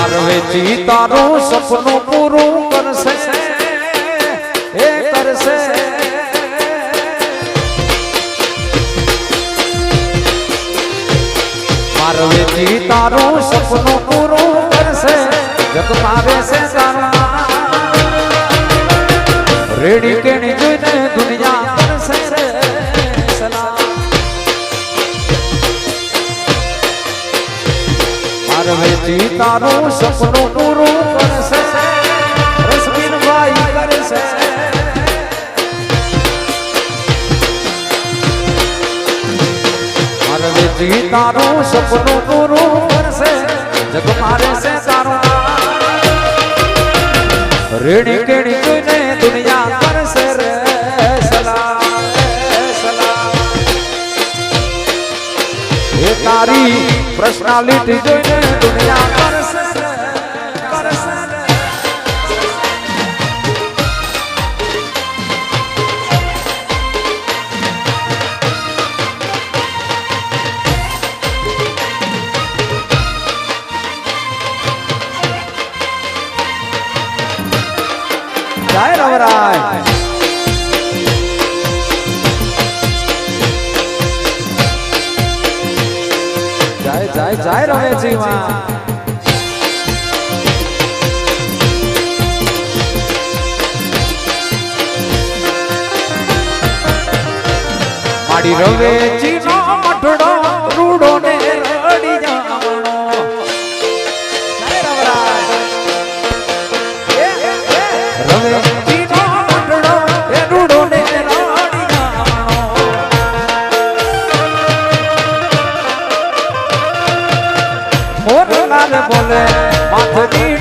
પાર્વતી તારું સપનું પૂરું કરશે એ કરશે પાર્વતી તારું સપનું પૂરું કરશે જગ મારે છે તારા રેડી કેણી જોઈને દુનિયા કરશે સલામ પાર્વતી તારું સપનું પૂરું કરશે રશ્મિનભાઈ કરશે પાર્વતી તારું સપનું પૂરું કરશે જગ મારે છે તારું રેડી કેણી જોઈને દુનિયા કરશે રે સલામ સલામ એ તારી પર્સનાલિટી જોઈને દુનિયા કરશે કરશે જય રવરાય જય જય જય રવેજી માં માડી રવેજી નો મઠડો રૂડો ને રડી જાણો જય રવરાય રવેજી નો મઠડો એ રૂડો ને રડી જાણો મોરલાલ બોલે માથની